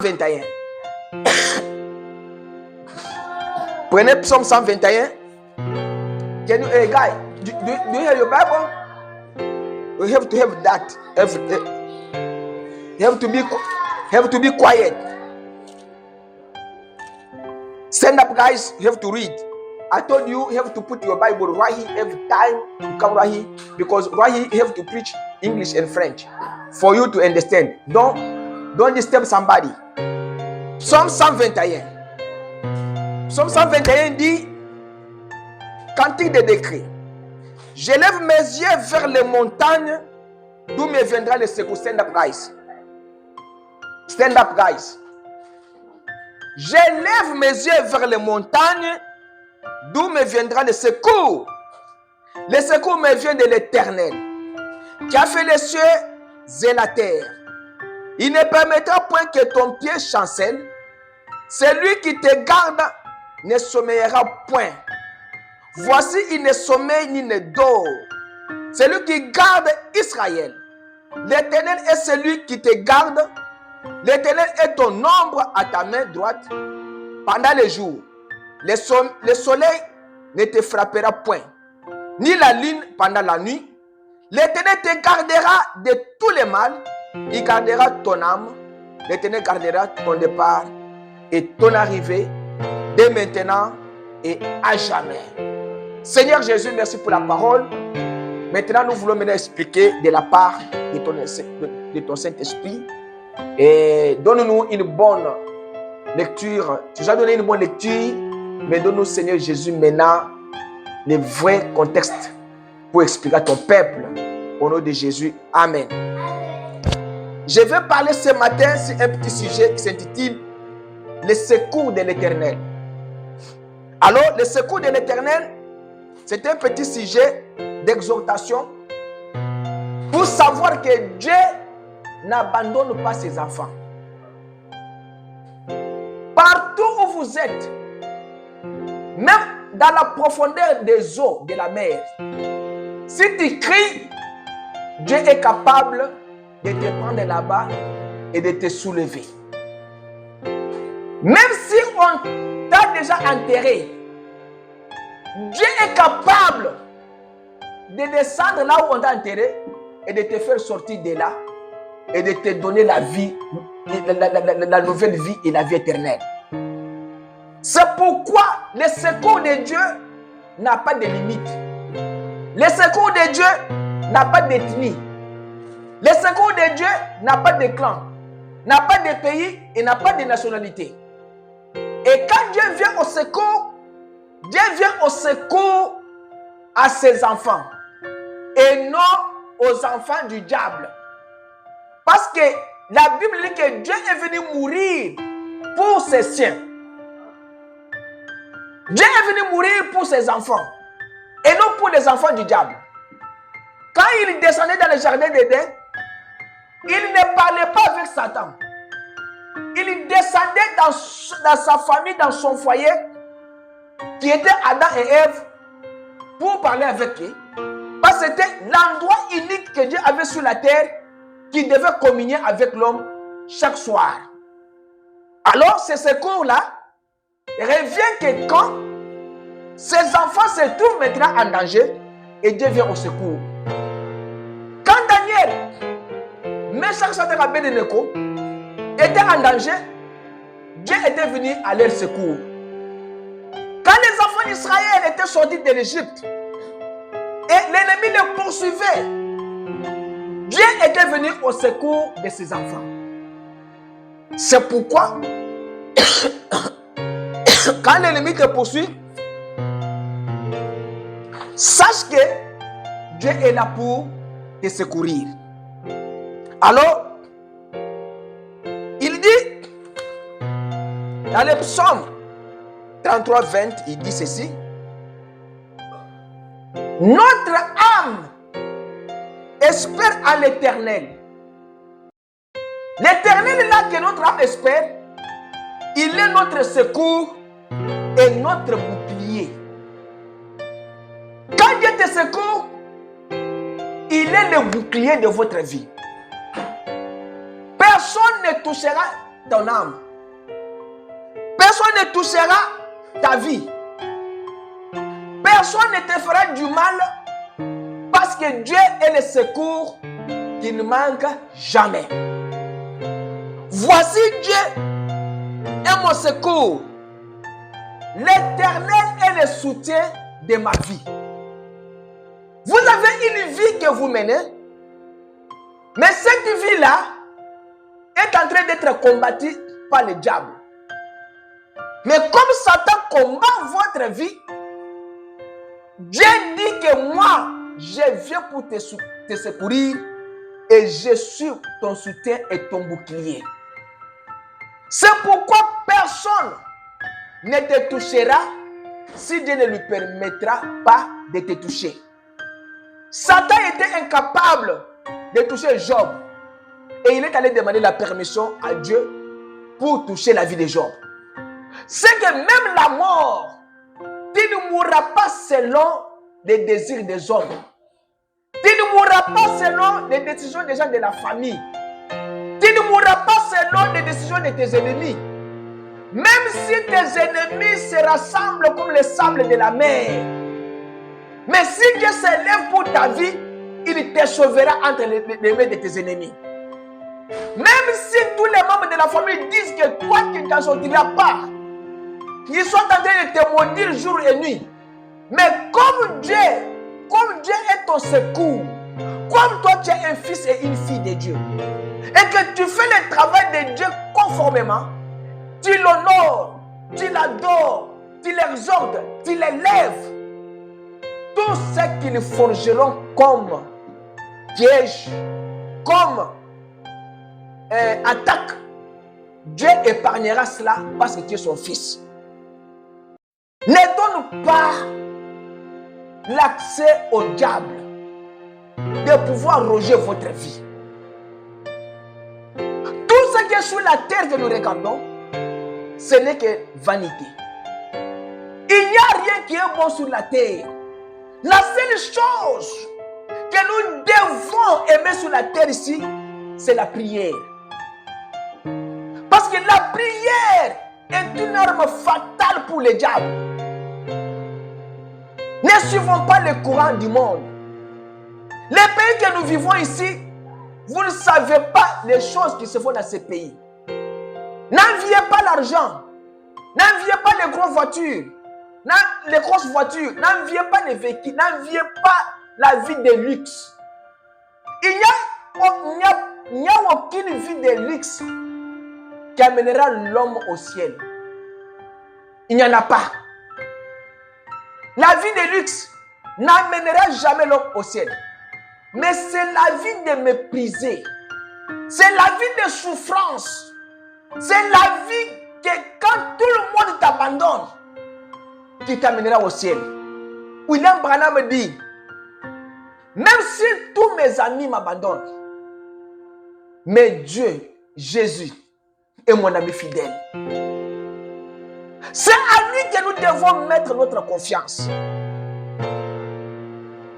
121. Prenez Psaume 121. Can you, hey guy, do you have your Bible? We have to have that. You have to be quiet. Stand up, guys. You have to read. I told you, you have to put your Bible right here every time you come right here, because right here you have to preach English and French for you to understand. Don't disturb somebody. Psaume 121. Psaume 121 dit, cantique des décrets. Je lève mes yeux vers les montagnes, d'où me viendra le secours. Stand up, guys. Stand up, guys. Je lève mes yeux vers les montagnes, d'où me viendra le secours. Le secours me vient de l'Éternel, qui a fait les cieux et la terre. Il ne permettra point que ton pied chancelle. Celui qui te garde ne sommeillera point. Voici, il ne sommeille ni ne dort. Celui qui garde Israël. L'Éternel est celui qui te garde. L'Éternel est ton ombre à ta main droite pendant les jours. Le soleil ne te frappera point, ni la lune pendant la nuit. L'Éternel te gardera de tous les mal. Il gardera ton âme. L'Éternel gardera ton départ et ton arrivée dès maintenant et à jamais. Seigneur Jésus, merci pour la parole. Maintenant, nous voulons expliquer de la part de ton Saint-Esprit. Et donne-nous une bonne lecture. Tu nous as donné une bonne lecture, mais donne-nous, Seigneur Jésus, maintenant le vrai contexte pour expliquer à ton peuple. Au nom de Jésus, Amen. Je vais parler ce matin sur un petit sujet qui s'intitule le secours de l'Éternel. Alors, le secours de l'Éternel, c'est un petit sujet d'exhortation pour savoir que Dieu n'abandonne pas ses enfants. Partout où vous êtes, même dans la profondeur des eaux de la mer, si tu cries, Dieu est capable de te prendre là-bas et de te soulever. Même si on t'a déjà enterré, Dieu est capable de descendre là où on t'a enterré et de te faire sortir de là et de te donner la vie, la nouvelle vie et la vie éternelle. C'est pourquoi le secours de Dieu n'a pas de limite. Le secours de Dieu n'a pas d'ethnie. Le secours de Dieu n'a pas de clan, n'a pas de pays et n'a pas de nationalité. Et quand Dieu vient au secours, Dieu vient au secours à ses enfants et non aux enfants du diable. Parce que la Bible dit que Dieu est venu mourir pour ses siens. Dieu est venu mourir pour ses enfants et non pour les enfants du diable. Quand il descendait dans le jardin d'Éden, il ne parlait pas avec Satan. Il descendait dans sa famille, dans son foyer, qui était Adam et Ève, pour parler avec eux. Parce que c'était l'endroit unique que Dieu avait sur la terre qui devait communier avec l'homme chaque soir. Alors, ce secours-là revient que quand ses enfants se trouvent maintenant en danger, et Dieu vient au secours. Quand Daniel, méchant Satan Abednego, était en danger, Dieu était venu à leur secours. Quand les enfants d'Israël étaient sortis de l'Égypte et l'ennemi les poursuivait, Dieu était venu au secours de ses enfants. C'est pourquoi, quand l'ennemi te poursuit, sache que Dieu est là pour te secourir. Alors, il dit, dans le psaume 33, 20, il dit ceci: notre âme espère à l'Éternel. L'Éternel est là que notre âme espère. Il est notre secours et notre bouclier. Quand Dieu te secourt, il est le bouclier de votre vie. Personne ne touchera ton âme. Personne ne touchera ta vie. Personne ne te fera du mal parce que Dieu est le secours qui ne manque jamais. Voici Dieu est mon secours. L'Éternel est le soutien de ma vie. Vous avez une vie que vous menez, mais cette vie-là est en train d'être combattue par le diable. Mais comme Satan combat votre vie, Dieu dit que moi, je viens pour te secourir et je suis ton soutien et ton bouclier. C'est pourquoi personne ne te touchera si Dieu ne lui permettra pas de te toucher. Satan était incapable de toucher Job et il est allé demander la permission à Dieu pour toucher la vie de Job. C'est que même la mort, tu ne mourras pas selon les désirs des hommes. Tu ne mourras pas selon les décisions des gens de la famille. Tu ne mourras pas selon les décisions de tes ennemis. Même si tes ennemis se rassemblent comme le sable de la mer. Mais si Dieu s'élève pour ta vie, il te sauvera entre les mains de tes ennemis. Même si tous les membres de la famille disent que toi tu ne t'en sortiras pas, ils sont en train de te maudire jour et nuit. Mais comme Dieu est ton secours, comme toi tu es un fils et une fille de Dieu, et que tu fais le travail de Dieu conformément, tu l'honores, tu l'adores, tu l'exhortes, tu l'élèves. Tout ce qu'ils forgeront comme piège, comme attaque, Dieu épargnera cela parce que tu es son fils. Ne donne pas l'accès au diable de pouvoir ronger votre vie. Tout ce qui est sur la terre que nous regardons, ce n'est que vanité. Il n'y a rien qui est bon sur la terre. La seule chose que nous devons aimer sur la terre ici, c'est la prière. Parce que la prière est une arme fatale pour le diable. Ne suivons pas le courant du monde. Les pays que nous vivons ici, vous ne savez pas les choses qui se font dans ces pays. N'enviez pas l'argent. N'enviez pas les grosses voitures. N'enviez pas les véhicules. N'enviez pas la vie de luxe. Il n'y a aucune vie de luxe qui amènera l'homme au ciel. Il n'y en a pas. La vie de luxe n'amènera jamais l'homme au ciel. Mais c'est la vie de mépriser. C'est la vie de souffrance. C'est la vie que quand tout le monde t'abandonne, qui t'amènera au ciel. William Branham dit, même si tous mes amis m'abandonnent, mais Dieu, Jésus, est mon ami fidèle. C'est à lui que nous devons mettre notre confiance.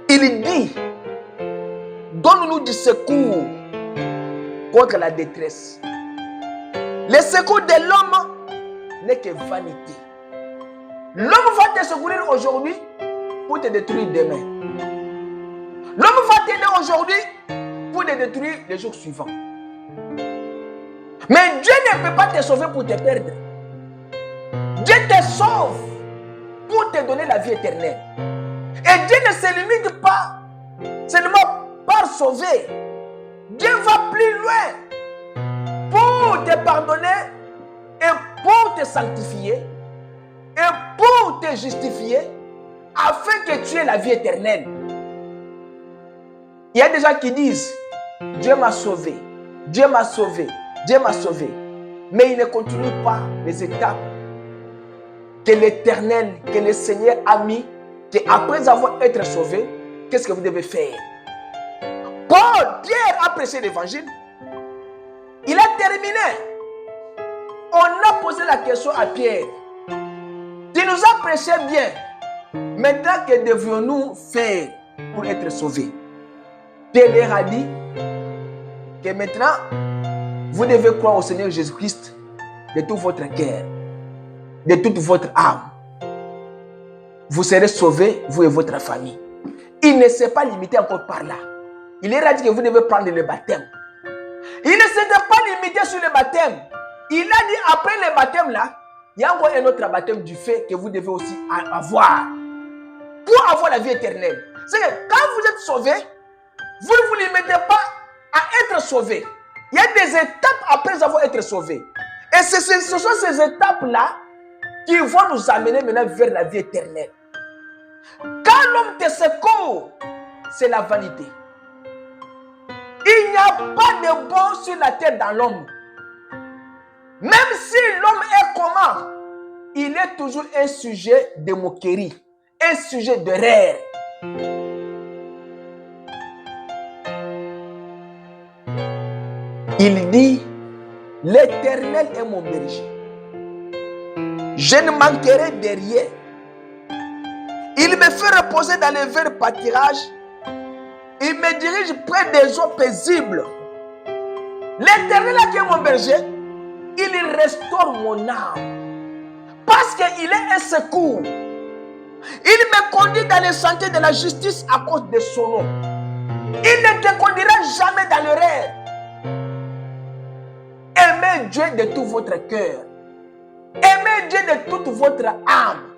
Il dit, donne-nous du secours contre la détresse. Le secours de l'homme n'est que vanité. L'homme va te secourir aujourd'hui pour te détruire demain. L'homme va t'aider aujourd'hui pour te détruire les jours suivants. Mais Dieu ne peut pas te sauver pour te perdre. Dieu te sauve pour te donner la vie éternelle. Et Dieu ne se limite pas seulement par sauver. Dieu va plus loin pour te pardonner et pour te sanctifier et pour te justifier afin que tu aies la vie éternelle. Il y a des gens qui disent Dieu m'a sauvé, Dieu m'a sauvé, Dieu m'a sauvé. Mais ils ne continuent pas les étapes que l'Éternel, que le Seigneur a mis, qu'après avoir été sauvé, qu'est-ce que vous devez faire? Paul, Pierre a prêché l'évangile. Il a terminé. On a posé la question à Pierre. Tu nous as prêché bien. Maintenant, que devions-nous faire pour être sauvés? Pierre leur a dit que maintenant, vous devez croire au Seigneur Jésus-Christ de tout votre cœur, de toute votre âme, vous serez sauvés, vous et votre famille. Il ne s'est pas limité encore par là. Il est dit que vous devez prendre le baptême. Il ne s'était pas limité sur le baptême. Il a dit après le baptême là, il y a encore un autre baptême du fait que vous devez aussi avoir pour avoir la vie éternelle. C'est que quand vous êtes sauvé, vous ne vous limitez pas à être sauvé. Il y a des étapes après avoir été sauvé. Et ce sont ces étapes-là qui vont nous amener maintenant vers la vie éternelle. Quand l'homme te secourt, c'est la vanité. Il n'y a pas de bon sur la terre dans l'homme. Même si l'homme est comment, il est toujours un sujet de moquerie, un sujet de rire. Il dit, l'Éternel est mon berger. Je ne manquerai de rien. Il me fait reposer dans les verts pâturages. Il me dirige près des eaux paisibles. L'Éternel qui est mon berger, il restaure mon âme. Parce qu'il est un secours. Il me conduit dans les sentiers de la justice à cause de son nom. Il ne te conduira jamais dans le rêve. Aimez Dieu de tout votre cœur. Aimez Dieu de toute votre âme.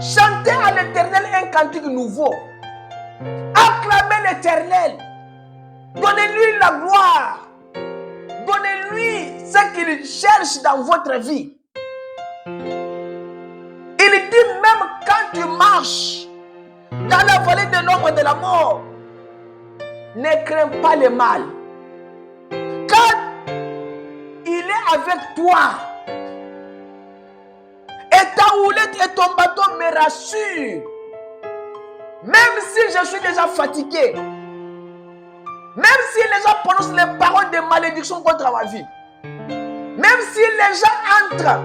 Chantez à l'Éternel un cantique nouveau. Acclamez l'Éternel. Donnez-lui la gloire. Donnez-lui ce qu'il cherche dans votre vie. Il dit même quand tu marches dans la vallée de l'ombre de la mort, ne crains pas le mal. Quand il est avec toi, et ta houlette et ton bâton me rassurent. Même si je suis déjà fatigué, même si les gens prononcent les paroles de malédiction contre ma vie, même si les gens entrent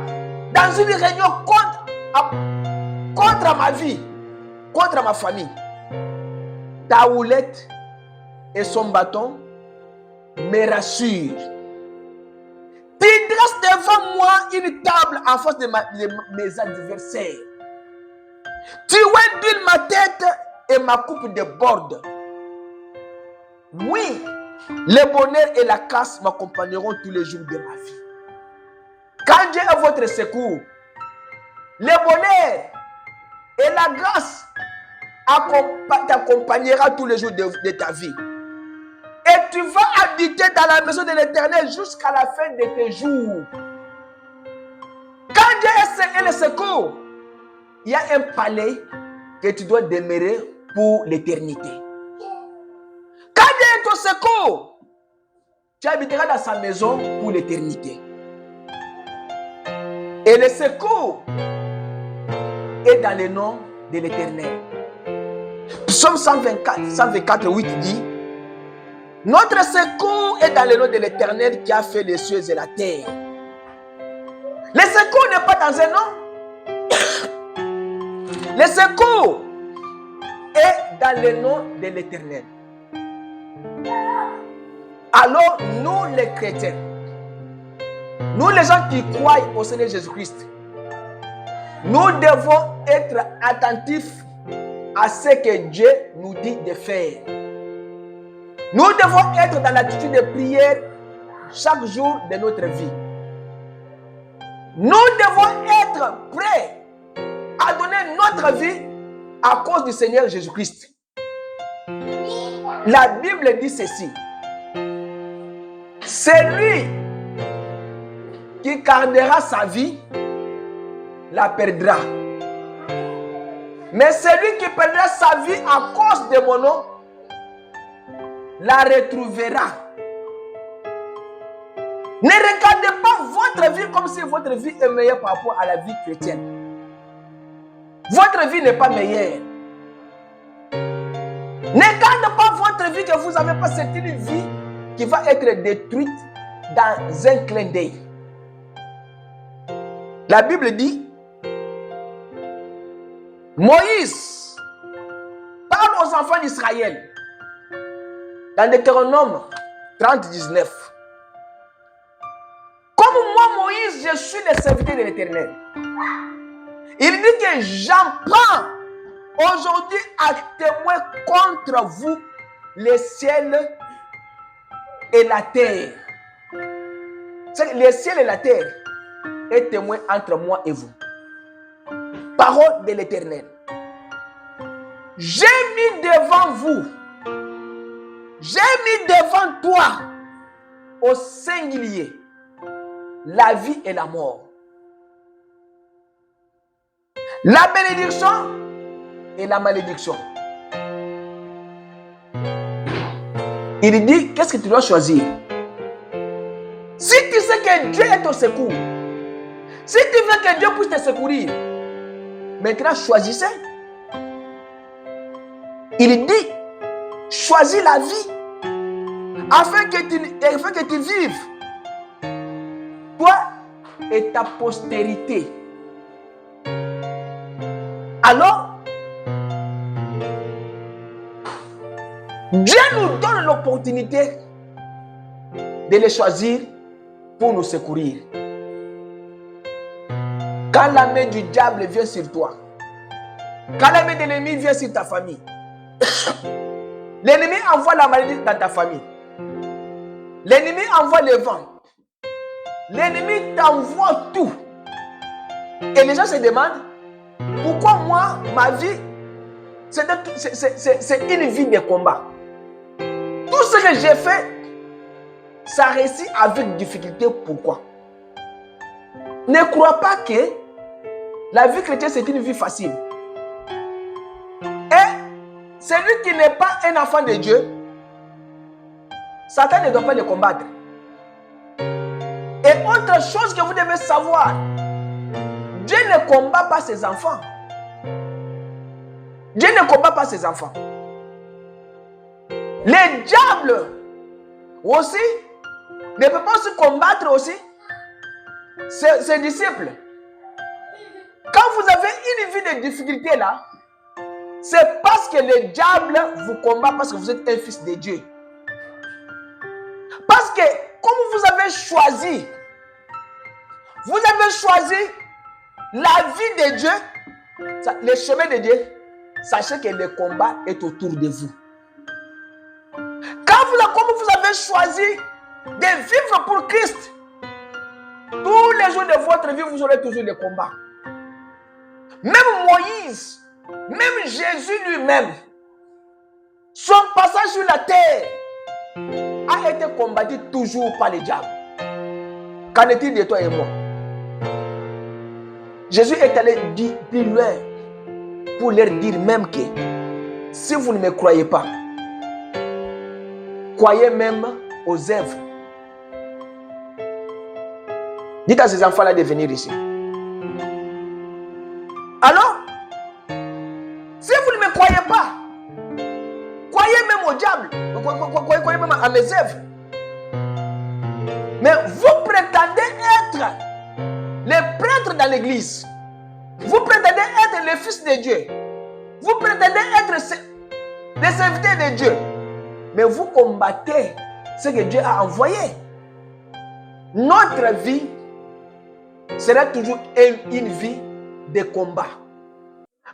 dans une réunion contre ma vie, contre ma famille, ta houlette et son bâton me rassurent. Tu dresses devant moi une table en face de mes adversaires. Tu huiles ma tête et ma coupe déborde. Oui, le bonheur et la grâce m'accompagneront tous les jours de ma vie. Quand Dieu est votre secours, le bonheur et la grâce t'accompagnera tous les jours de ta vie. Et tu vas habiter dans la maison de l'Éternel jusqu'à la fin de tes jours. Quand Dieu est le secours, il y a un palais que tu dois demeurer pour l'éternité. Quand Dieu est ton secours, tu habiteras dans sa maison pour l'éternité. Et le secours est dans le nom de l'Éternel. Psaume 124, 8 dit: notre secours est dans le nom de l'Éternel qui a fait les cieux et la terre. Le secours n'est pas dans un nom. Le secours est dans le nom de l'Éternel. Alors, nous les chrétiens, nous les gens qui croient au Seigneur Jésus-Christ, nous devons être attentifs à ce que Dieu nous dit de faire. Nous devons être dans l'attitude de prière chaque jour de notre vie. Nous devons être prêts à donner notre vie à cause du Seigneur Jésus-Christ. La Bible dit ceci: celui qui gardera sa vie la perdra. Mais celui qui perdra sa vie à cause de mon nom la retrouvera. Ne regardez pas votre vie comme si votre vie est meilleure par rapport à la vie chrétienne. Votre vie n'est pas meilleure. Ne regardez pas votre vie que vous avez pas, c'est une vie qui va être détruite dans un clin d'œil. La Bible dit, Moïse parle aux enfants d'Israël dans Deutéronome 30, 19. Comme moi, Moïse, je les serviteurs de l'Éternel. Il dit que j'en prends aujourd'hui à témoin contre vous le ciel et la terre. Le ciel et la terre est témoin entre moi et vous. Parole de l'Éternel. J'ai mis devant vous, j'ai mis devant toi au singulier la vie et la mort, la bénédiction et la malédiction. Il dit, qu'est-ce que tu dois choisir? Si tu sais que Dieu est au secours, si tu veux que Dieu puisse te secourir, maintenant choisissez. Il dit, choisis la vie afin que tu vives, toi et ta postérité. Alors, Dieu nous donne l'opportunité de les choisir pour nous secourir. Quand la main du diable vient sur toi, quand la main de l'ennemi vient sur ta famille, l'ennemi envoie la maladie dans ta famille, l'ennemi envoie le vent, l'ennemi t'envoie tout. Et les gens se demandent, pourquoi moi, ma vie, c'est une vie de combat. Tout ce que j'ai fait, ça réussit avec difficulté. Pourquoi? Ne crois pas que la vie chrétienne, c'est une vie facile. Et celui qui n'est pas un enfant de Dieu, Satan ne doit pas le combattre. Et autre chose que vous devez savoir, Dieu ne combat pas ses enfants. Dieu ne combat pas ses enfants. Les diables aussi ne peut pas aussi combattre aussi ses disciples. Quand vous avez une vie de difficulté là, c'est parce que le diable vous combat parce que vous êtes un fils de Dieu. Parce que comme vous avez choisi la vie de Dieu, le chemin de Dieu, sachez que le combat est autour de vous. Comme vous avez choisi de vivre pour Christ, tous les jours de votre vie, vous aurez toujours des combats. Même Moïse, même Jésus lui-même, son passage sur la terre a été combattu toujours par le diable. Qu'en est-il de toi et moi? Jésus est allé plus loin pour leur dire même que si vous ne me croyez pas, croyez même aux œuvres. Dites à ces enfants-là de venir ici. Alors, si vous ne me croyez pas, croyez même au diable, croyez même à mes œuvres. Mais vous prétendez être les prêtres dans l'église. Vous prétendez être les fils de Dieu. Vous prétendez être les serviteurs de Dieu. Mais vous combattez ce que Dieu a envoyé. Notre vie sera toujours une vie de combat.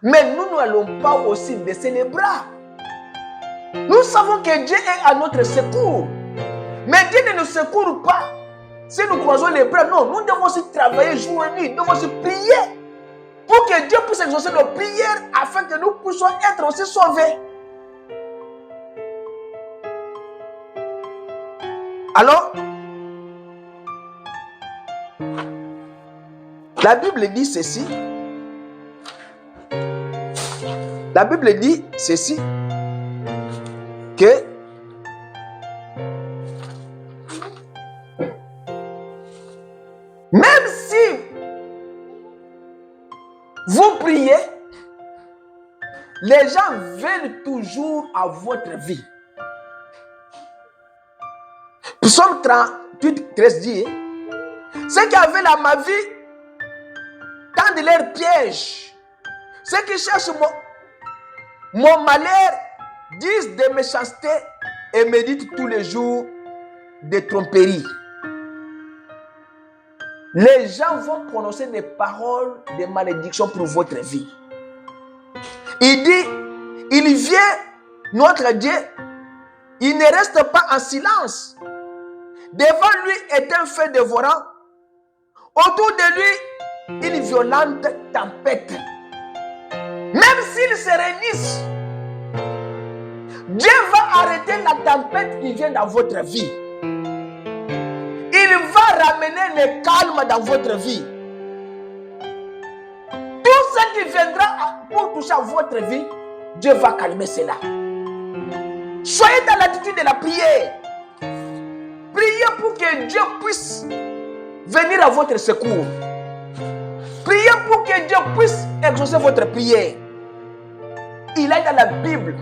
Mais nous n'allons pas aussi baisser les bras. Nous savons que Dieu est à notre secours. Mais Dieu ne nous secourt pas si nous croisons les bras. Non, nous devons aussi travailler jour et nuit. Nous devons aussi prier pour que Dieu puisse exaucer nos prières afin que nous puissions être aussi sauvés. Alors, la Bible dit ceci. La Bible dit ceci, que même si vous priez, les gens veulent toujours à votre vie. Psaume 38, 13 dit, ceux qui avaient ma vie tendent leur piège. Ceux qui cherchent mon malheur disent de méchanceté et méditent tous les jours des tromperies. les gens vont prononcer des paroles de malédiction pour votre vie. Il dit, il vient, notre Dieu, il ne reste pas en silence. Devant lui est un feu dévorant. Autour de lui, une violente tempête. Même s'ils se réunissent, Dieu va arrêter la tempête qui vient dans votre vie. Il va ramener le calme dans votre vie. Tout ce qui viendra pour toucher à votre vie, Dieu va calmer cela. Soyez dans l'attitude de la prière. Priez pour que Dieu puisse venir à votre secours. Priez pour que Dieu puisse exaucer votre prière. Il est dans la Bible.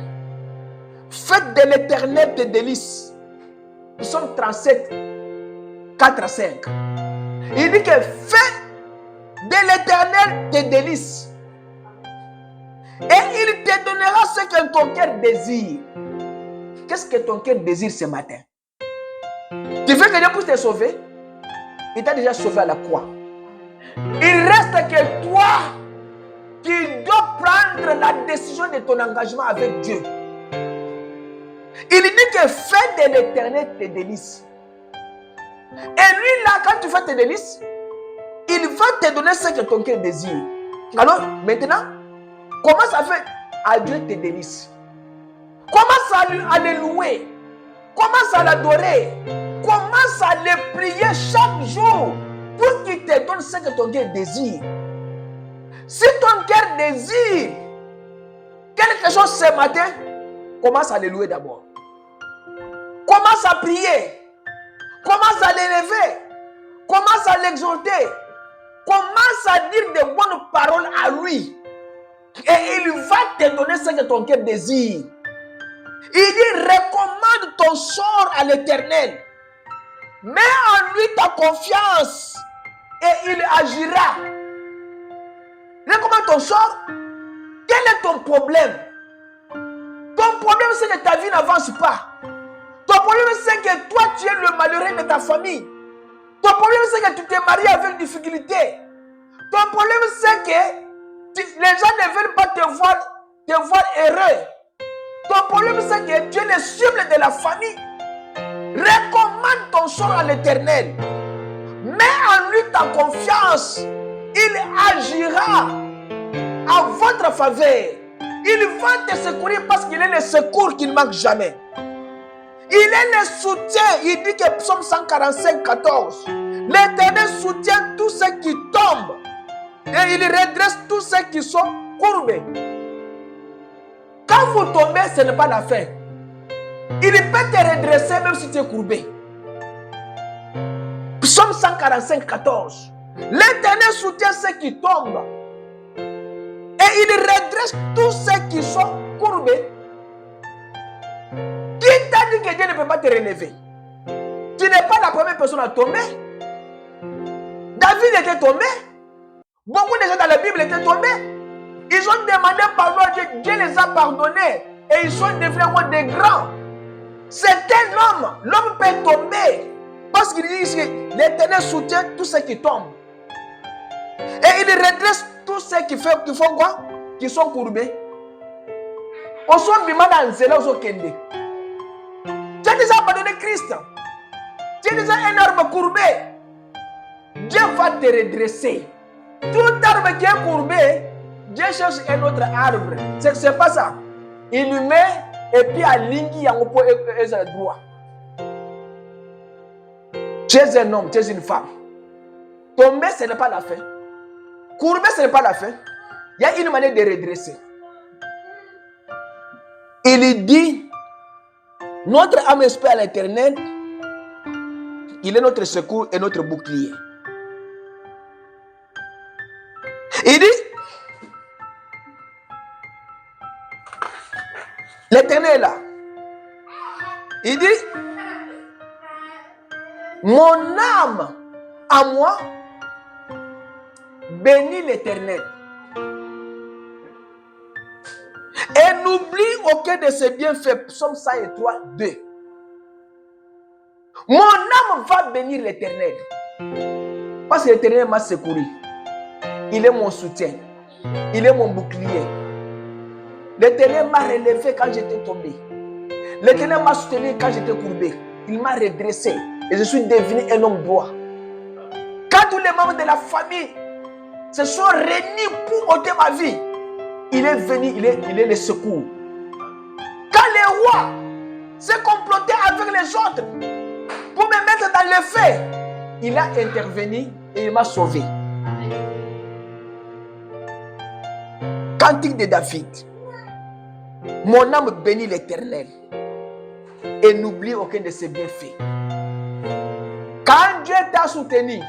Faites de l'Éternel tes délices. Psaume 37, 4 à 5. Il dit que fais de l'Éternel tes délices. Et il te donnera ce que ton cœur désire. Qu'est-ce que ton cœur désire ce matin? Tu veux que Dieu puisse te sauver? Il t'a déjà sauvé à la croix. Il reste que toi qui dois prendre la décision de ton engagement avec Dieu. Il dit que fais de l'Éternel tes délices. Et lui là, quand tu fais tes délices, il va te donner ce que ton cœur désire. Alors maintenant, commence à faire à Dieu tes délices. Commence à le louer. Commence à l'adorer. Commence à le prier chaque jour pour qu'il te donne ce que ton cœur désire. Si ton cœur désire quelque chose ce matin, commence à le louer d'abord. Commence à prier. Commence à l'élever. Commence à l'exalter. Commence à dire de bonnes paroles à lui. Et il va te donner ce que ton cœur désire. Il dit, recommande ton sort à l'Éternel. Mets en lui ta confiance et il agira. Recommande ton sort. Quel est ton problème? Ton problème, c'est que ta vie n'avance pas. Ton problème, c'est que toi, tu es le malheureux de ta famille. Ton problème, c'est que tu t'es marié avec difficulté. Ton problème, c'est que les gens ne veulent pas te voir heureux. Ton problème, c'est que tu es le cible de la famille. Recommande ton sort à l'Éternel. Mets en lui ta confiance. Il agira en votre faveur. Il va te secourir parce qu'il est le secours qui ne manque jamais. Il est le soutien. Il dit que Psaume 145, 14. L'Éternel soutient tous ceux qui tombent. Et il redresse tous ceux qui sont courbés. Quand vous tombez, ce n'est pas la fin. Il peut te redresser même si tu es courbé. Psaume 145, 14. L'Éternel soutient ceux qui tombent. Et il redresse tous ceux qui sont courbés. Qui t'a dit que Dieu ne peut pas te relever? Tu n'es pas la première personne à tomber. David était tombé. Beaucoup de gens dans la Bible étaient tombés. Ils ont demandé pardon à Dieu. Dieu les a pardonnés. Et ils sont devenus des grands. C'est un homme. L'homme peut tomber. Parce qu'il dit que l'Éternel soutient tous ceux qui tombent. Et il redresse tous ceux qui font quoi? Qui sont courbés. On soit bimada en zéla au kende. Tu as déjà abandonné Christ. Tu es déjà un arbre courbé. Dieu va te redresser. Tout arbre qui est courbé, Dieu cherche un autre arbre. C'est pas ça. Il lui met et puis à l'ingui en oppo et droit. Tu es un homme, tu es une femme. Tomber, ce n'est pas la fin. Courber, ce n'est pas la fin. Il y a une manière de redresser. Il dit, notre âme espère à l'Éternel, il est notre secours et notre bouclier. Il dit, l'Éternel est là. Il dit, mon âme à moi bénit l'Éternel. Et n'oublie aucun de ses bienfaits. Psaume 103, 2. Mon âme va bénir l'Éternel. Parce que l'Éternel m'a secouru. Il est mon soutien. Il est mon bouclier. L'Éternel m'a relevé quand j'étais tombé. L'Éternel m'a soutenu quand j'étais courbé. Il m'a redressé. Et je suis devenu un homme droit. Quand tous les membres de la famille se sont réunis pour ôter ma vie, il est venu, il est le secours. Quand les rois se complotaient avec les autres pour me mettre dans le feu, il a intervenu et il m'a sauvé. Cantique de David. Mon âme bénit l'Éternel et n'oublie aucun de ses bienfaits. Quand Dieu t'a soutenu,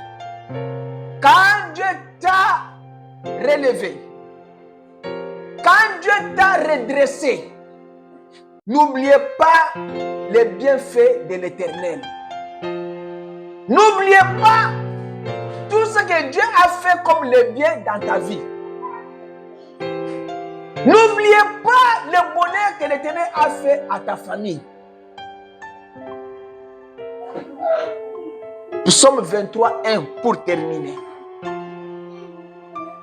quand Dieu t'a relevé, quand Dieu t'a redressé, n'oubliez pas les bienfaits de l'Éternel. N'oubliez pas tout ce que Dieu a fait comme le bien dans ta vie. N'oubliez pas le bonheur que l'Éternel a fait à ta famille. Psaume 23, 1 pour terminer.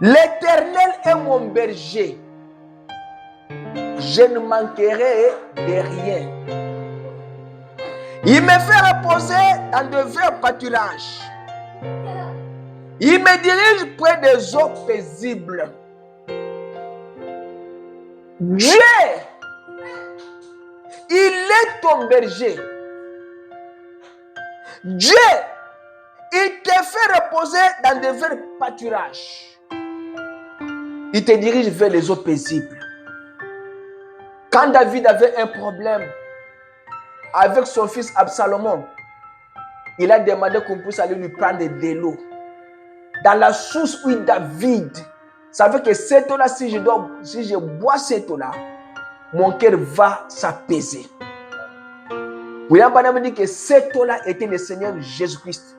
L'Éternel est mon berger. Je ne manquerai de rien. Il me fait reposer dans de verts pâturages. Il me dirige près des eaux paisibles. Dieu, il est ton berger. Dieu, il te fait reposer dans de verts pâturages. Il te dirige vers les eaux paisibles. Quand David avait un problème avec son fils Absalom, il a demandé qu'on puisse aller lui prendre de l'eau. Dans la source où David savait que cette eau-là, si je bois cette eau-là, mon cœur va s'apaiser. William Branham dit que cette eau-là était le Seigneur Jésus-Christ.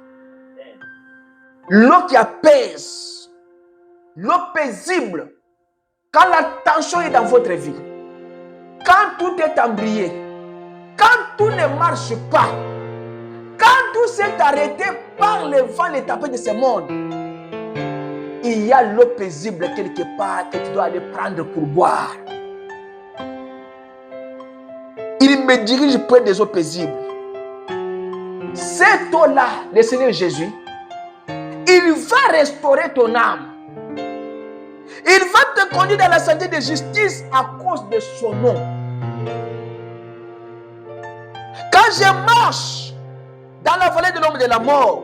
L'eau qui apaise, l'eau paisible, quand la tension est dans votre vie, quand tout est embrouillé, quand tout ne marche pas, quand tout s'est arrêté par le vent, les tapés de ce monde, il y a l'eau paisible quelque part que tu dois aller prendre pour boire. Il me dirige près des eaux paisibles. Cette eau-là, le Seigneur Jésus, il va restaurer ton âme. Il va te conduire dans la santé de justice à cause de son nom. Quand je marche dans la vallée de l'ombre de la mort,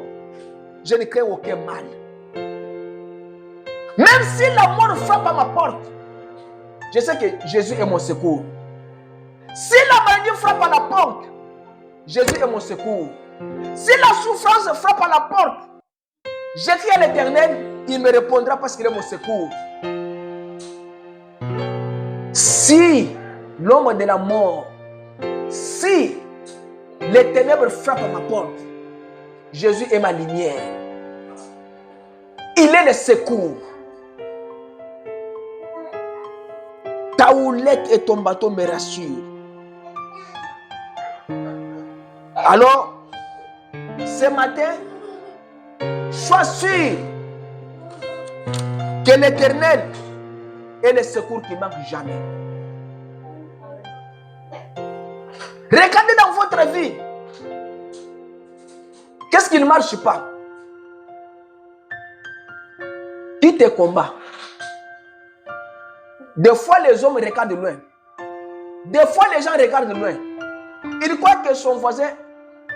je ne crains aucun mal. Même si la mort frappe à ma porte, je sais que Jésus est mon secours. Si la maladie frappe à la porte, Jésus est mon secours. Si la souffrance frappe à la porte, j'écris à l'Éternel, il me répondra parce qu'il est mon secours. Si l'ombre de la mort, si les ténèbres frappent à ma porte, Jésus est ma lumière. Il est le secours. Ta houlette et ton bâton me rassurent. Alors, ce matin, sois sûr que l'Éternel est le secours qui ne manque jamais. Regardez dans votre vie. Qu'est-ce qui ne marche pas? Qui te combat? Des fois, les hommes regardent de loin. Des fois, les gens regardent de loin. Ils croient que son voisin,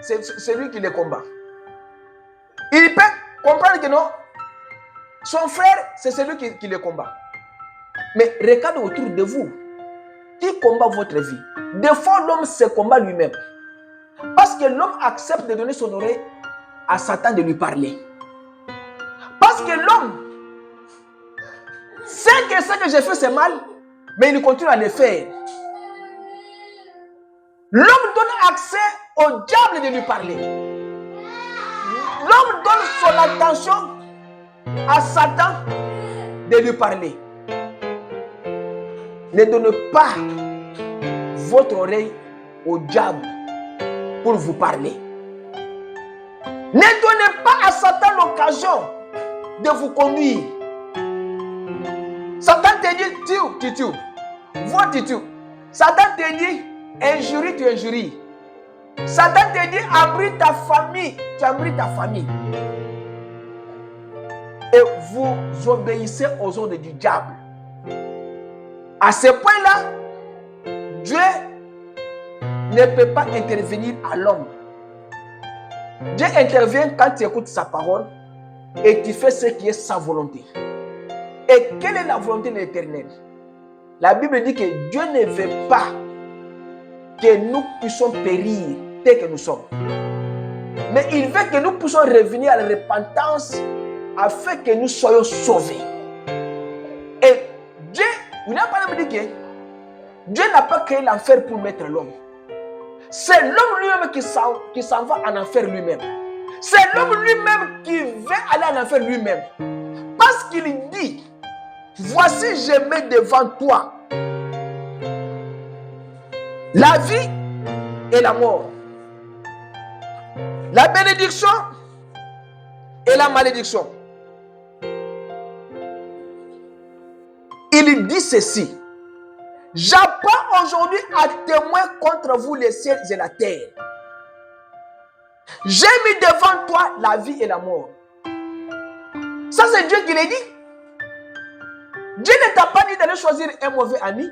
c'est lui qui les combat. Il peut comprendre que non, son frère, c'est celui qui les combat. Mais regardez autour de vous. Qui combat votre vie? Des fois, l'homme se combat lui-même. Parce que l'homme accepte de donner son oreille à Satan de lui parler. Parce que l'homme sait que ce que j'ai fait, c'est mal, mais il continue à le faire. L'homme donne accès au diable de lui parler. L'homme donne son attention à Satan de lui parler. Ne donnez pas votre oreille au diable pour vous parler. Ne donnez pas à Satan l'occasion de vous conduire. Satan te dit, tu tues. Vois, tu tues. Satan te dit, injurie, tu injuries. Satan te dit, abrite ta famille, tu abrites ta famille. Et vous obéissez aux ordres du diable. À ce point-là, Dieu ne peut pas intervenir à l'homme. Dieu intervient quand tu écoutes sa parole et tu fais ce qui est sa volonté. Et quelle est la volonté de l'Éternel? La Bible dit que Dieu ne veut pas que nous puissions périr tel que nous sommes. Mais il veut que nous puissions revenir à la repentance afin que nous soyons sauvés. Et Dieu, il n'a pas dit que Dieu n'a pas créé l'enfer pour mettre l'homme. C'est l'homme lui-même qui s'en va en enfer lui-même. C'est l'homme lui-même qui veut aller en enfer lui-même. Parce qu'il dit, voici je mets devant toi la vie et la mort, la bénédiction et la malédiction. Il dit ceci: j'apprends aujourd'hui à témoin contre vous les ciels et la terre. J'ai mis devant toi la vie et la mort. Ça, c'est Dieu qui l'a dit. Dieu ne t'a pas dit d'aller choisir un mauvais ami.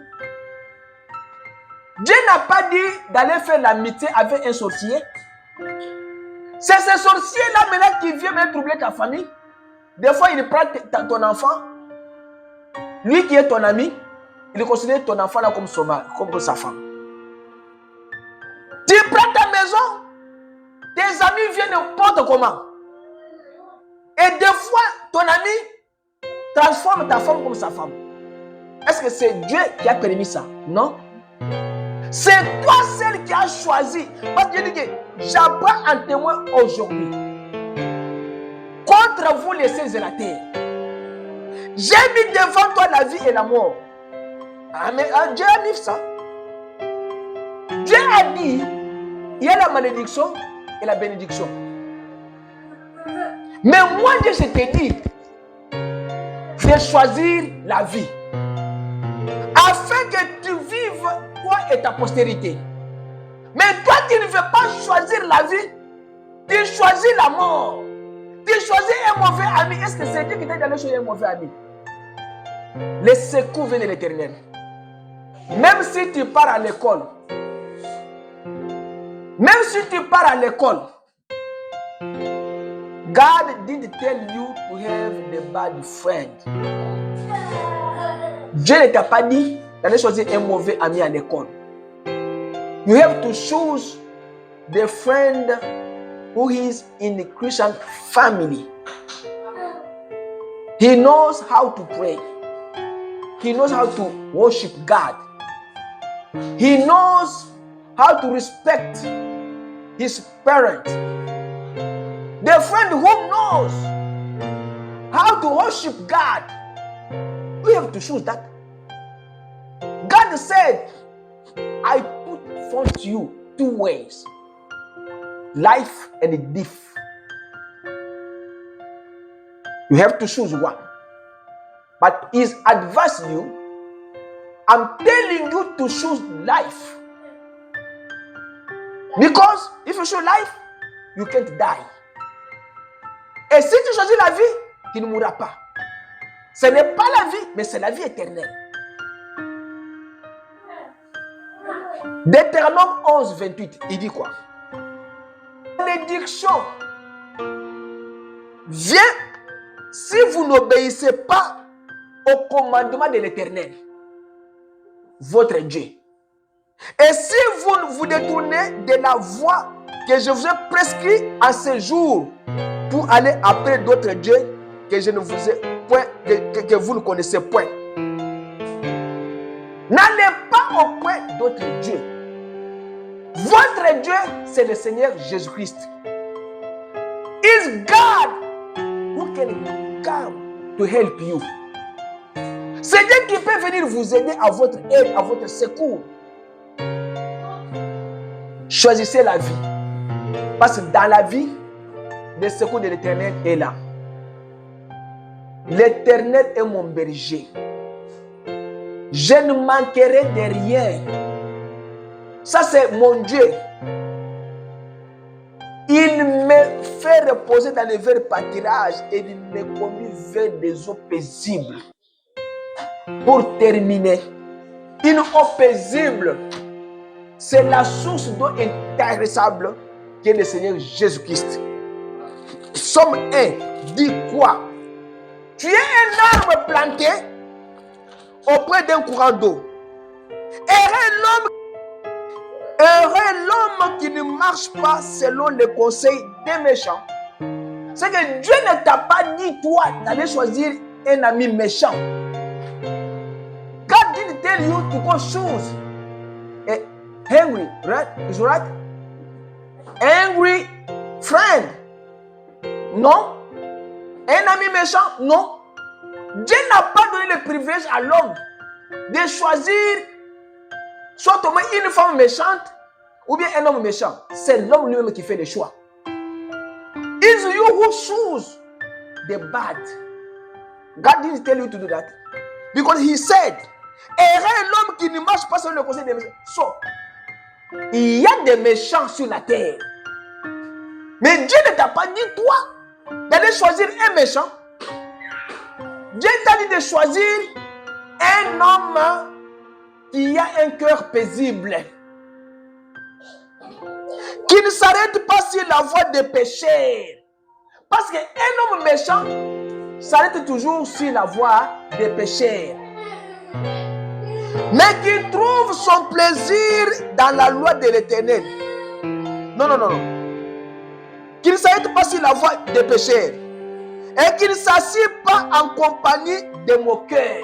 Dieu n'a pas dit d'aller faire l'amitié avec un sorcier. C'est ce sorcier-là maintenant qui vient même troubler ta famille. Des fois, il prend ton enfant. Lui qui est ton ami, il considère ton enfant là comme sa femme. Tu prends ta maison, tes amis viennent n'importe comment. Et des fois, ton ami transforme ta femme comme sa femme. Est-ce que c'est Dieu qui a permis ça? Non. C'est toi celle qui a choisi. Parce que Dieu dit que j'apprends en témoin aujourd'hui contre vous les cieux et la terre. J'ai mis devant toi la vie et la mort. Amen. Dieu a dit ça. Dieu a dit, il y a la malédiction et la bénédiction. Mais moi, Dieu, je t'ai dit de choisir la vie. Afin que tu vives, toi et ta postérité. Mais toi, tu ne veux pas choisir la vie. Tu choisis la mort. Tu choisis un mauvais ami. Est-ce que c'est Dieu qui t'a dit d'aller choisir un mauvais ami? Les secours viennent de l'Éternel. Même si tu pars à l'école, God didn't tell you to have the bad friend. Dieu ne t'a pas dit d'aller choisir un mauvais ami à l'école. You have to choose the friend who is in the Christian family. He knows how to pray. He knows how to worship God. He knows how to respect his parents. The friend who knows how to worship God. We have to choose that. God said, I put front to you two ways, life and death. You have to choose one. But He's advising you, I'm telling you to choose life. Because if you choose life, you can't die. Et si tu choisis la vie, tu ne mourras pas. Ce n'est pas la vie, mais c'est la vie éternelle. Deutéronome 11, 28, il dit quoi? La bénédiction vient si vous n'obéissez pas au commandement de l'Éternel, votre Dieu. Et si vous vous détournez de la voie que je vous ai prescrite en ce jour pour aller après d'autres dieux que je ne vous ai point, que vous ne connaissez point. N'allez pas au point d'autres dieux. Votre Dieu, c'est le Seigneur Jésus-Christ. It's God who can come to help you. C'est Dieu qui peut venir vous aider à votre aide, à votre secours. Choisissez la vie. Parce que dans la vie, le secours de l'Éternel est là. L'Éternel est mon berger. Je ne manquerai de rien. Ça, c'est mon Dieu. Il me fait reposer dans les verts pâturages et il me conduit vers des eaux paisibles. Pour terminer, une eau paisible, c'est la source d'eau intarissable qui est le Seigneur Jésus-Christ. Somme 1 dit quoi? Tu es un arbre planté auprès d'un courant d'eau. Heureux l'homme qui ne marche pas selon les conseils des méchants. C'est que Dieu ne t'a pas dit, toi, d'aller choisir un ami méchant. God didn't tell you to go choose a angry, right? Is right? Angry friend. Non. Un ami méchant, non. Dieu n'a pas donné le privilège à l'homme de choisir soit une femme méchante ou bien un homme méchant. C'est l'homme lui-même qui fait les choix. It's you who choose the bad. God didn't tell you to do that. Because he said, heureux l'homme qui ne marche pas selon le conseil des méchants. So, il y a des méchants sur la terre. Mais Dieu ne t'a pas dit, toi, d'aller choisir un méchant. Dieu t'a dit de choisir un homme qui a un cœur paisible, qui ne s'arrête pas sur la voie des pécheurs. Parce qu'un homme méchant s'arrête toujours sur la voie des pécheurs. Mais qui trouve son plaisir dans la loi de l'Éternel. Non. Qui ne s'arrête pas sur la voie des pécheurs. Et qui ne s'assied pas en compagnie des moqueurs.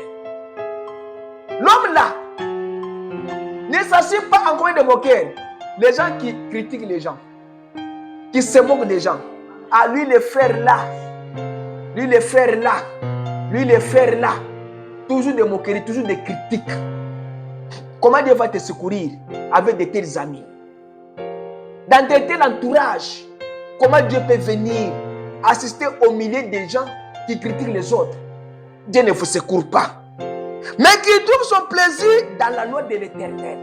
L'homme là ne s'assied pas en compagnie des moqueurs. Les gens qui critiquent les gens, qui se moquent des gens. Ah, lui le frère là, lui le frère là, lui le frère là. Toujours des moqueries, toujours des critiques. Comment Dieu va te secourir avec de tels amis? Dans de tels entourages, comment Dieu peut venir assister au milieu des gens qui critiquent les autres? Dieu ne vous secourt pas. Mais qui trouve son plaisir dans la loi de l'Éternel.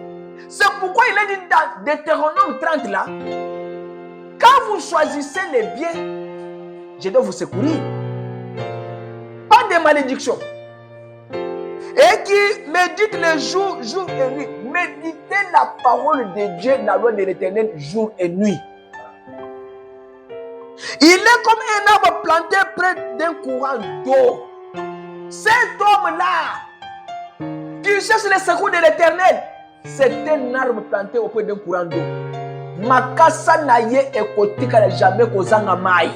C'est pourquoi il a dit dans Deutéronome 30 là, quand vous choisissez les biens, je dois vous secourir. Pas de malédiction. Et qui médite le jour et nuit. Méditez la parole de Dieu, la loi de l'Éternel, jour et nuit. Il est comme un arbre planté près d'un courant d'eau. Cet homme-là, qui cherche le secours de l'Éternel, c'est un arbre planté auprès d'un courant d'eau. Makasa na ye ekotika na jamais kozanga mai.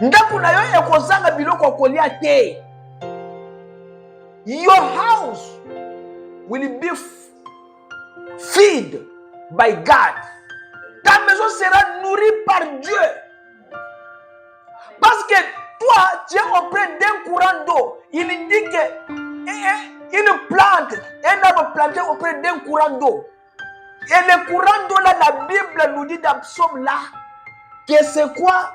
Ndaku na yo ekozanga biloko kolia te. Your house will be fed by God. Ta maison sera nourrie par Dieu. Parce que toi, tu es auprès d'un courant d'eau. Il dit que une plante, un arbre planté auprès d'un courant d'eau. Et le courant d'eau là, la Bible nous dit dans Psaume là, que c'est quoi?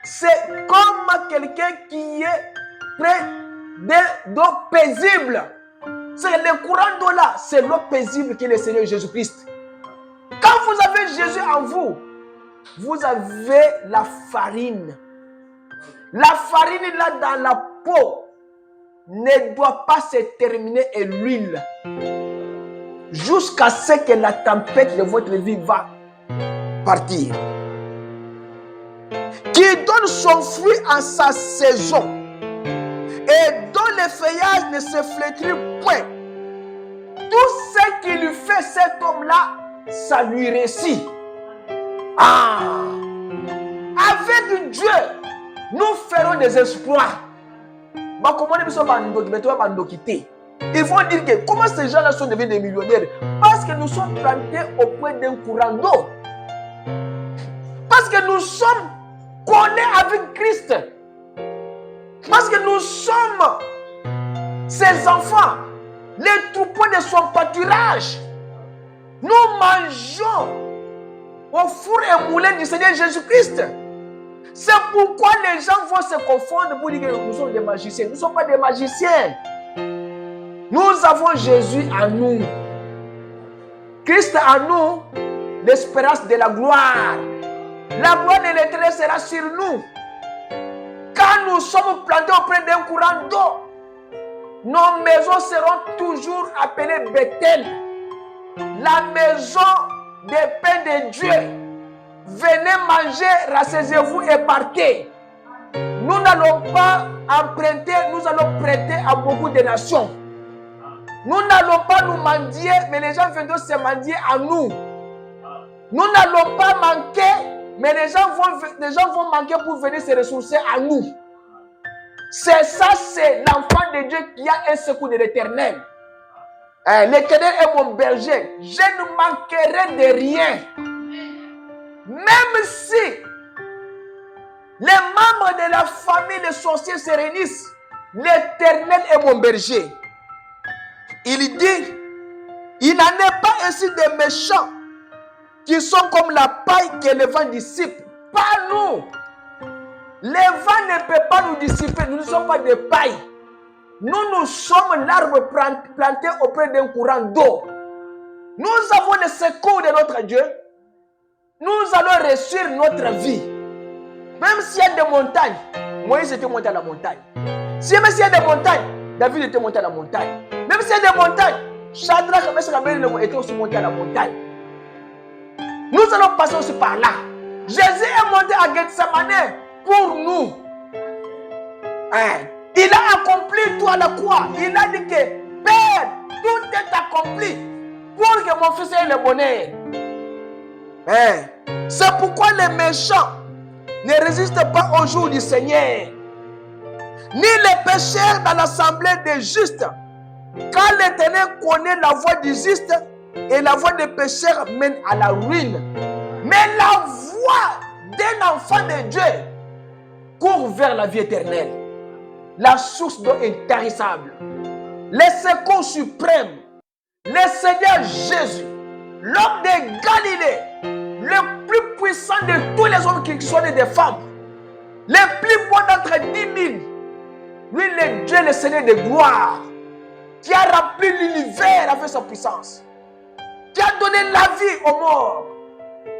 C'est comme quelqu'un qui est près d'eau paisible. C'est le courant d'eau là, c'est l'eau paisible qui est le Seigneur Jésus-Christ. Quand vous avez Jésus en vous, vous avez la farine. La farine là dans la peau ne doit pas se terminer et l'huile. Jusqu'à ce que la tempête de votre vie va partir. Qui donne son fruit en sa saison et dont les feuillages ne se flétrit point. Tout ce qui lui fait cet homme-là, ça lui réussit. Avec Dieu, nous ferons des exploits. Ils vont dire que comment ces gens-là sont devenus des millionnaires? Parce que nous sommes plantés auprès d'un courant d'eau. Parce que nous sommes collés avec Christ. Parce que nous sommes ses enfants, les troupeaux de son pâturage. Nous mangeons au four et moulin du Seigneur Jésus-Christ. C'est pourquoi les gens vont se confondre pour dire que nous sommes des magiciens. Nous ne sommes pas des magiciens. Nous avons Jésus en nous. Christ en nous, l'espérance de la gloire. La gloire de l'Éternel sera sur nous. Quand nous sommes plantés auprès d'un courant d'eau, nos maisons seront toujours appelées Bethel. La maison des paix de Dieu. Venez manger, rassasiez-vous et partez. Nous n'allons pas emprunter, nous allons prêter à beaucoup de nations. Nous n'allons pas nous mendier, mais les gens viendront se mendier à nous. Nous n'allons pas manquer, mais les gens vont manquer pour venir se ressourcer à nous. C'est ça, c'est l'enfant de Dieu qui a un secours de l'Éternel. L'Éternel est mon berger. Je ne manquerai de rien. Même si les membres de la famille des sorciers se réunissent, l'Éternel est mon berger. Il dit, il n'en est pas ainsi des méchants qui sont comme la paille que le vent dissipe. Pas nous. Le vent ne peut pas nous dissiper. Nous ne sommes pas des pailles. Nous sommes l'arbre planté auprès d'un courant d'eau. Nous avons le secours de notre Dieu. Nous allons réussir notre vie. Même s'il y a des montagnes, Moïse était monté à la montagne. Même s'il y a des montagnes, David était monté à la montagne. Même s'il y a des montagnes, Shadrach, Meshach et Abednego étaient aussi montés à la montagne. Nous allons passer aussi par là. Jésus est monté à Gethsemane pour nous. Il a accompli tout à la croix. Il a dit que Père, tout est accompli pour que mon fils ait le bonheur. C'est pourquoi les méchants ne résistent pas au jour du Seigneur, ni les pécheurs dans l'assemblée des justes. Quand l'Éternel connaît la voie du juste et la voie des pécheurs mène à la ruine. Mais la voie d'un enfant de Dieu court vers la vie éternelle. La source d'eau intarissable. Le secours suprême. Le Seigneur Jésus, l'homme de Galilée, le plus puissant de tous les hommes qui sont nés des femmes, le plus beau d'entre 10 000, lui le Dieu, le Seigneur de gloire, qui a rempli l'univers avec sa puissance, qui a donné la vie aux morts,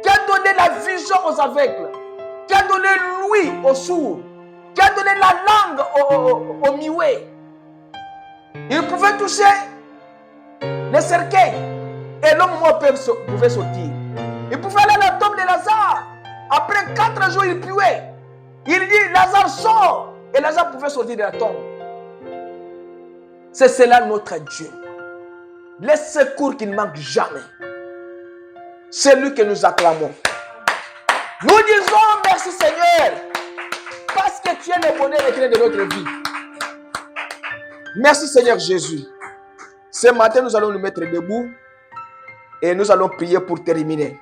qui a donné la vision aux aveugles, qui a donné l'ouïe aux sourds, qui a donné la langue aux muets. Il pouvait toucher les cercueils et l'homme mort pouvait sortir. Il pouvait aller à la tombe de Lazare. Après 4 jours, il puait. Il dit, Lazare sort. Et Lazare pouvait sortir de la tombe. C'est cela notre Dieu. Le secours qui ne manque jamais. C'est lui que nous acclamons. Nous disons merci Seigneur. Parce que tu es le bonheur éternel de notre vie. Merci Seigneur Jésus. Ce matin, nous allons nous mettre debout et nous allons prier pour terminer.